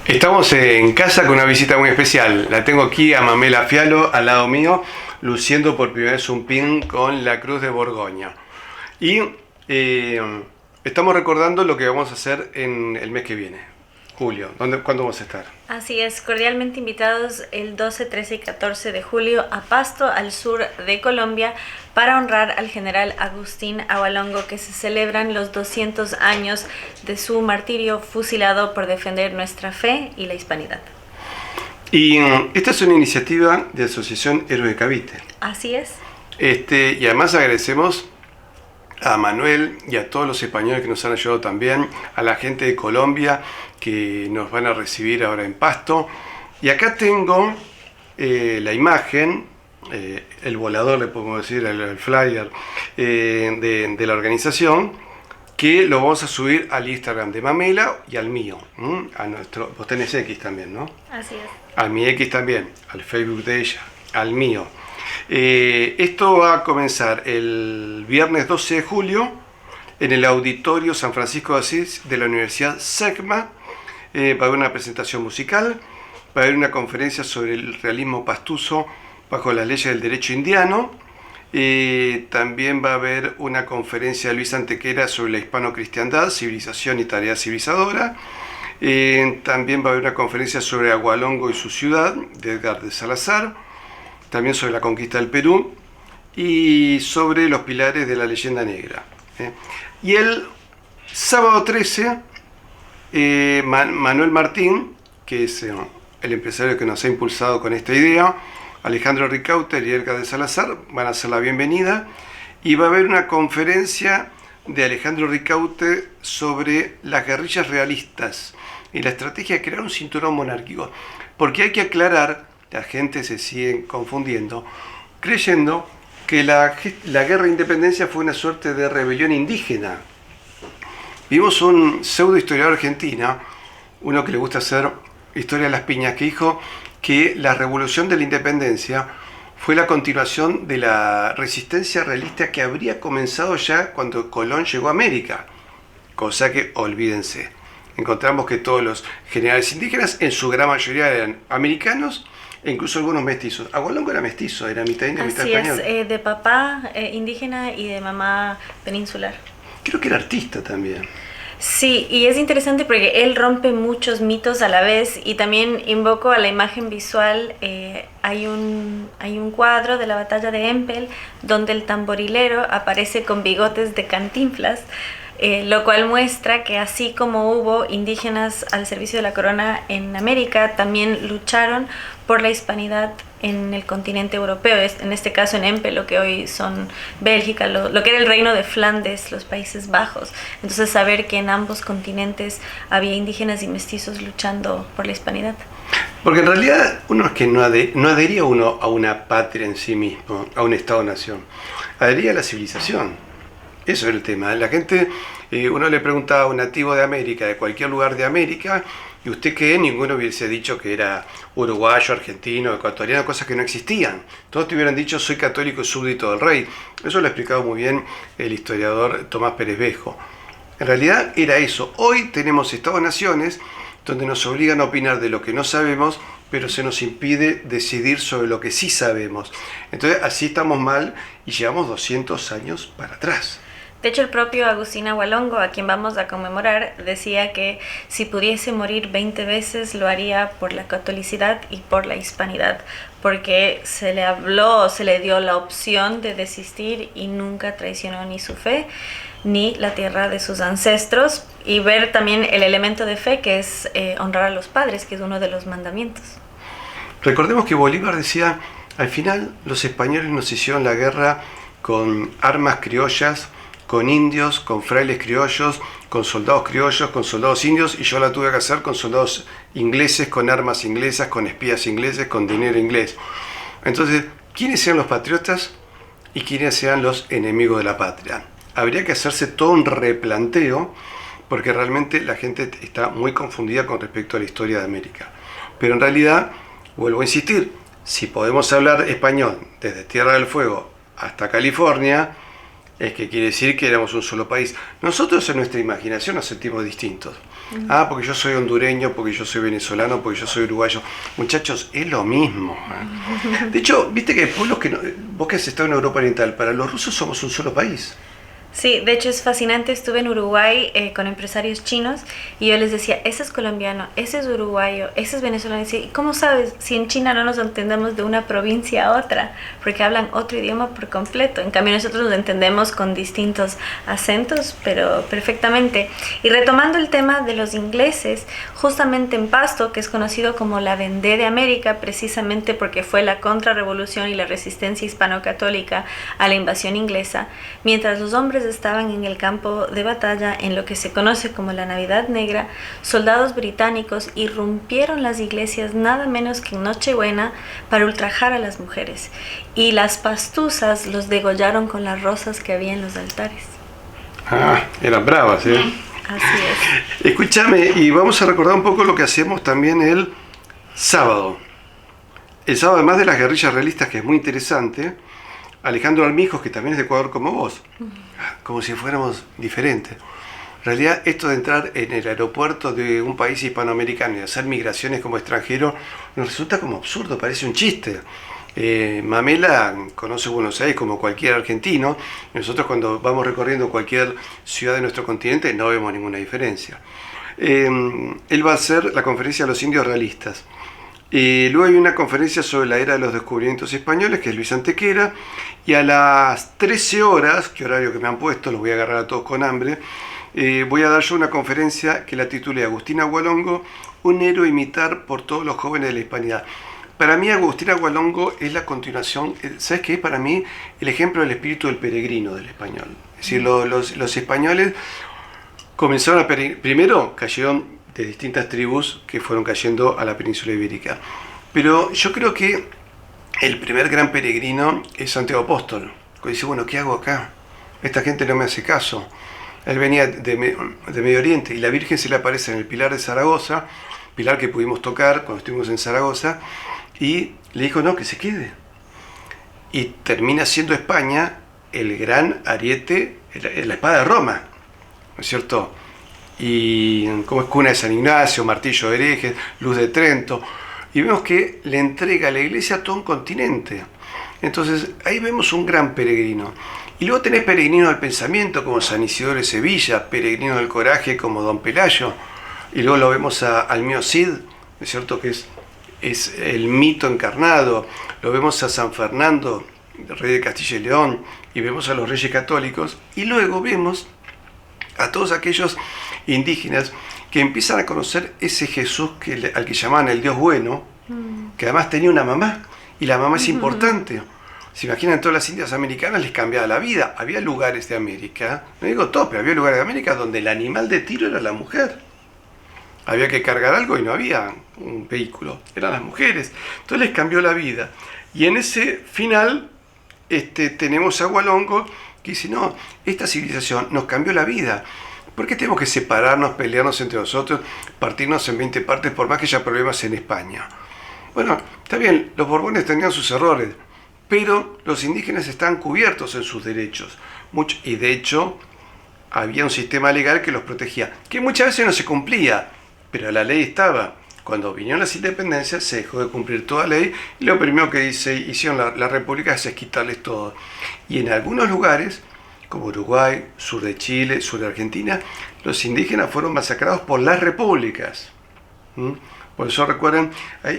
Estamos en casa con una visita muy especial. La tengo aquí a Mamela Fialo al lado mío, luciendo por primera vez un pin con la Cruz de Borgoña. Y estamos recordando lo que vamos a hacer en el mes que viene, julio. ¿Cuándo vamos a estar? Así es, cordialmente invitados el 12, 13 y 14 de julio a Pasto, al sur de Colombia, para honrar al general Agustín Agualongo, que se celebran los 200 años de su martirio fusilado por defender nuestra fe y la hispanidad. Y esta es una iniciativa de Asociación Héroe de Cavite. Así es. Y además agradecemos a Manuel y a todos los españoles que nos han ayudado también, a la gente de Colombia que nos van a recibir ahora en Pasto. Y acá tengo la imagen, el volador, le podemos decir, el flyer de la organización, que lo vamos a subir al Instagram de Mamela y al mío, a nuestro, vos tenés X también, ¿no? Así es. A mi X también, al Facebook de ella, al mío. Esto va a comenzar el viernes 12 de julio en el Auditorio San Francisco de Asís de la Universidad SECMA. Va a haber una presentación musical, va a haber una conferencia sobre el realismo pastuso bajo las leyes del derecho indiano. También va a haber una conferencia de Luis Antequera sobre la hispano-cristiandad, civilización y tarea civilizadora. También va a haber una conferencia sobre Agualongo y su ciudad, de Edgar de Salazar. También sobre la conquista del Perú y sobre los pilares de la leyenda negra. Y el sábado 13, Manuel Martín, que es el empresario que nos ha impulsado con esta idea, Alejandro Ricaurte y Edgar de Salazar van a hacer la bienvenida, y va a haber una conferencia de Alejandro Ricaurte sobre las guerrillas realistas y la estrategia de crear un cinturón monárquico. Porque hay que aclarar, la gente se sigue confundiendo, creyendo que la guerra de independencia fue una suerte de rebelión indígena. Vimos un pseudo historiador argentino, uno que le gusta hacer historia de las piñas, que dijo que la revolución de la independencia fue la continuación de la resistencia realista que habría comenzado ya cuando Colón llegó a América, cosa que olvídense. Encontramos que todos los generales indígenas, en su gran mayoría, eran americanos, e incluso algunos mestizos. Agualongo era mestizo, era mitad indio, mitad español. Así es, de papá indígena y de mamá peninsular. Creo que era artista también. Sí, y es interesante porque él rompe muchos mitos a la vez, y también invoco a la imagen visual. Hay un cuadro de la batalla de Empel donde el tamborilero aparece con bigotes de Cantinflas, lo cual muestra que así como hubo indígenas al servicio de la corona en América, también lucharon por la hispanidad en el continente europeo, en este caso en Empel, lo que hoy son Bélgica, lo que era el reino de Flandes, los Países Bajos. Entonces, saber que en ambos continentes había indígenas y mestizos luchando por la hispanidad. Porque en realidad uno es que no adhería uno a una patria en sí mismo, a un Estado-nación, adhería a la civilización. Eso es el tema. La gente, uno le pregunta a un nativo de América, de cualquier lugar de América, ¿y usted qué? Ninguno hubiese dicho que era uruguayo, argentino, ecuatoriano, cosas que no existían. Todos te hubieran dicho, soy católico y súbdito del rey. Eso lo ha explicado muy bien el historiador Tomás Pérez Bejo. En realidad era eso. Hoy tenemos Estados-naciones donde nos obligan a opinar de lo que no sabemos, pero se nos impide decidir sobre lo que sí sabemos. Entonces así estamos mal y llevamos 200 años para atrás. De hecho, el propio Agustín Agualongo, a quien vamos a conmemorar, decía que si pudiese morir 20 veces lo haría por la catolicidad y por la hispanidad, porque se le dio la opción de desistir y nunca traicionó ni su fe ni la tierra de sus ancestros, y ver también el elemento de fe que es honrar a los padres, que es uno de los mandamientos. Recordemos que Bolívar decía, al final los españoles nos hicieron la guerra con armas criollas, con indios, con frailes criollos, con soldados indios, y yo la tuve que hacer con soldados ingleses, con armas inglesas, con espías ingleses, con dinero inglés. Entonces, ¿quiénes sean los patriotas y quiénes sean los enemigos de la patria? Habría que hacerse todo un replanteo, porque realmente la gente está muy confundida con respecto a la historia de América. Pero en realidad, vuelvo a insistir, si podemos hablar español desde Tierra del Fuego hasta California, es que quiere decir que éramos un solo país. Nosotros en nuestra imaginación nos sentimos distintos. Porque yo soy hondureño, porque yo soy venezolano, porque yo soy uruguayo. Muchachos, es lo mismo. De hecho, viste que hay pueblos que vos que has estado en Europa Oriental, para los rusos somos un solo país. Sí, de hecho es fascinante. Estuve en Uruguay con empresarios chinos y yo les decía, ese es colombiano, ese es uruguayo, ese es venezolano. Y decía, ¿y cómo sabes si en China no nos entendemos de una provincia a otra? Porque hablan otro idioma por completo. En cambio nosotros nos entendemos con distintos acentos, pero perfectamente. Y retomando el tema de los ingleses, justamente en Pasto, que es conocido como la Vendée de América, precisamente porque fue la contrarrevolución y la resistencia hispano-católica a la invasión inglesa, mientras los hombres estaban en el campo de batalla en lo que se conoce como la Navidad Negra, soldados británicos irrumpieron las iglesias nada menos que en Nochebuena para ultrajar a las mujeres, y las pastuzas los degollaron con las rosas que había en los altares. Eran bravas, ¿eh? Así es. Escúchame, y vamos a recordar un poco lo que hacemos también el sábado. El sábado, además de las guerrillas realistas, que es muy interesante, Alejandro Armijos, que también es de Ecuador como vos, como si fuéramos diferentes. En realidad, esto de entrar en el aeropuerto de un país hispanoamericano y hacer migraciones como extranjero nos resulta como absurdo, parece un chiste. Mamela conoce Buenos Aires como cualquier argentino. Nosotros cuando vamos recorriendo cualquier ciudad de nuestro continente no vemos ninguna diferencia. Él va a hacer la conferencia de los indios realistas. Luego hay una conferencia sobre la era de los descubrimientos españoles, que es Luis Antequera, y a las 13 horas, qué horario que me han puesto, los voy a agarrar a todos con hambre, voy a dar yo una conferencia que la titulé Agustín Agualongo, un héroe a imitar por todos los jóvenes de la hispanidad. Para mí Agustín Agualongo es la continuación, ¿sabes qué es para mí? El ejemplo del espíritu del peregrino del español. Es decir, los españoles comenzaron a primero cayeron de distintas tribus que fueron cayendo a la península ibérica. Pero yo creo que el primer gran peregrino es Santiago Apóstol, que dice, bueno, ¿qué hago acá? Esta gente no me hace caso. Él venía de Medio Oriente y la Virgen se le aparece en el Pilar de Zaragoza, pilar que pudimos tocar cuando estuvimos en Zaragoza, y le dijo, no, que se quede. Y termina siendo España el gran ariete, la espada de Roma, ¿no es cierto? Y como es cuna de San Ignacio, martillo de herejes, luz de Trento, y vemos que le entrega a la iglesia a todo un continente. Entonces ahí vemos un gran peregrino. Y luego tenés peregrinos del pensamiento como San Isidoro de Sevilla, peregrinos del coraje como Don Pelayo, y luego lo vemos al mío Cid, ¿no es cierto? Que es el mito encarnado. Lo vemos a San Fernando, rey de Castilla y León, y vemos a los reyes católicos, y luego vemos a todos aquellos indígenas que empiezan a conocer ese Jesús al que llamaban el Dios bueno, que además tenía una mamá, y la mamá es importante. Se imaginan, todas las indias americanas les cambiaba la vida. Había lugares de América, no digo todos, pero había lugares de América donde el animal de tiro era la mujer. Había que cargar algo y no había un vehículo, eran las mujeres. Entonces les cambió la vida. Y en ese final tenemos a Agualongo, que dice, no, esta civilización nos cambió la vida. ¿Por qué tenemos que separarnos, pelearnos entre nosotros, partirnos en 20 partes, por más que haya problemas en España? Bueno, está bien, los Borbones tenían sus errores, pero los indígenas estaban cubiertos en sus derechos. Y de hecho, había un sistema legal que los protegía, que muchas veces no se cumplía, pero la ley estaba. Cuando vinieron las independencias, se dejó de cumplir toda ley, y lo primero que hicieron la república es quitarles todo. Y en algunos lugares, como Uruguay, sur de Chile, sur de Argentina, los indígenas fueron masacrados por las repúblicas. Por eso recuerden,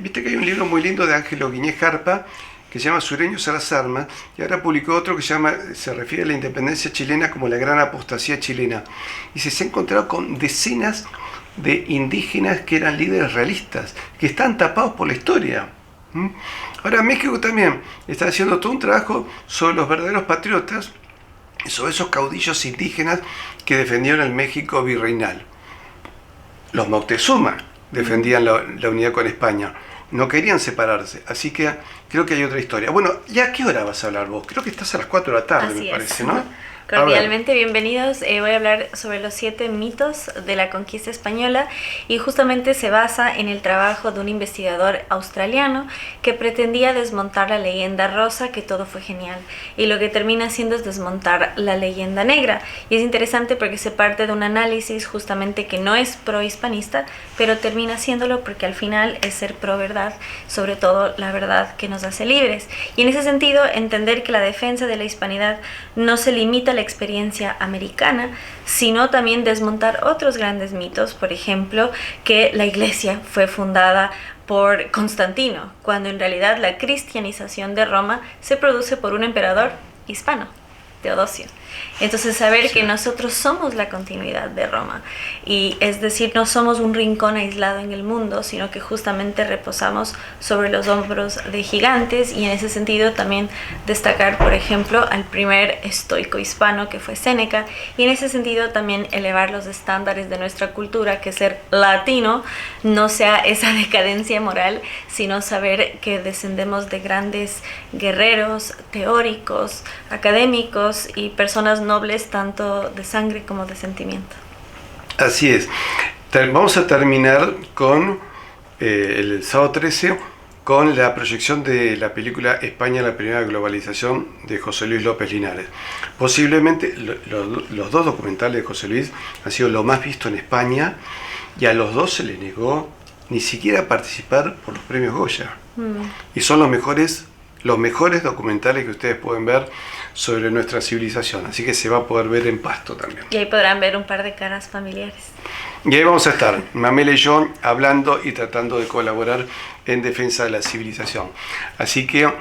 viste que hay un libro muy lindo de Ángelo Guiñez Jarpa, que se llama Sureños a las Armas, y ahora publicó otro que se refiere a la independencia chilena como la gran apostasía chilena. Y se ha encontrado con decenas de indígenas que eran líderes realistas, que están tapados por la historia. Ahora México también está haciendo todo un trabajo sobre los verdaderos patriotas, sobre esos caudillos indígenas que defendieron el México virreinal. Los Moctezuma defendían la unidad con España, no querían separarse, así que creo que hay otra historia. Bueno, ¿ya a qué hora vas a hablar vos? Creo que estás a las 4 de la tarde, así me parece, es. ¿no? Cordialmente bienvenidos. Voy a hablar sobre los 7 mitos de la conquista española y justamente se basa en el trabajo de un investigador australiano que pretendía desmontar la leyenda rosa, que todo fue genial, y lo que termina haciendo es desmontar la leyenda negra. Y es interesante porque se parte de un análisis justamente que no es pro-hispanista, pero termina haciéndolo porque al final es ser pro-verdad, sobre todo la verdad que nos hace libres. Y en ese sentido, entender que la defensa de la hispanidad no se limita a la experiencia americana, sino también desmontar otros grandes mitos, por ejemplo, que la iglesia fue fundada por Constantino, cuando en realidad la cristianización de Roma se produce por un emperador hispano, Teodosio. Entonces saber que nosotros somos la continuidad de Roma, y es decir, no somos un rincón aislado en el mundo, sino que justamente reposamos sobre los hombros de gigantes. Y en ese sentido también destacar, por ejemplo, al primer estoico hispano, que fue Séneca, y en ese sentido también elevar los estándares de nuestra cultura, que ser latino no sea esa decadencia moral, sino saber que descendemos de grandes guerreros, teóricos, académicos y personas nobles, tanto de sangre como de sentimiento. Así es. Vamos a terminar con el sábado 13 con la proyección de la película España, la primera globalización, de José Luis López Linares. Posiblemente los dos documentales de José Luis han sido lo más visto en España, y a los dos se les negó ni siquiera participar por los premios Goya. Y son los mejores documentales que ustedes pueden ver sobre nuestra civilización, así que se va a poder ver en Pasto también. Y ahí podrán ver un par de caras familiares. Y ahí vamos a estar, Mamela y yo, hablando y tratando de colaborar en defensa de la civilización. Así que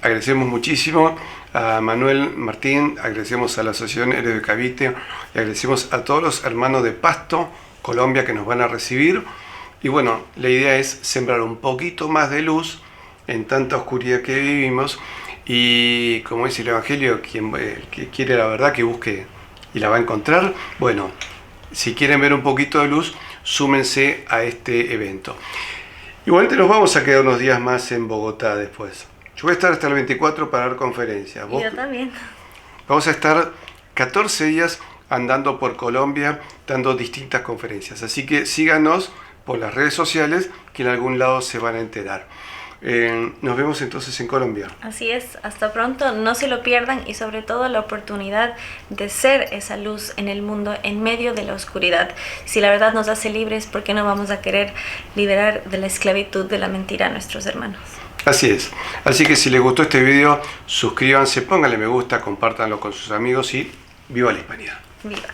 agradecemos muchísimo a Manuel Martín, agradecemos a la Asociación Héroes de Cavite, y agradecemos a todos los hermanos de Pasto, Colombia, que nos van a recibir. Y bueno, la idea es sembrar un poquito más de luz en tanta oscuridad que vivimos, y como dice el Evangelio, quien que quiere la verdad, que busque y la va a encontrar. Bueno, si quieren ver un poquito de luz, súmense a este evento. Igualmente nos vamos a quedar unos días más en Bogotá después. Yo voy a estar hasta el 24 para dar conferencias. Yo también. Vamos a estar 14 días andando por Colombia dando distintas conferencias, así que síganos por las redes sociales, que en algún lado se van a enterar. Nos vemos entonces en Colombia. Así es, hasta pronto, no se lo pierdan, y sobre todo la oportunidad de ser esa luz en el mundo en medio de la oscuridad. Si la verdad nos hace libres, ¿por qué no vamos a querer liberar de la esclavitud de la mentira a nuestros hermanos? Así es, así que si les gustó este video, suscríbanse, pónganle me gusta, compártanlo con sus amigos y ¡viva la hispanidad! ¡Viva!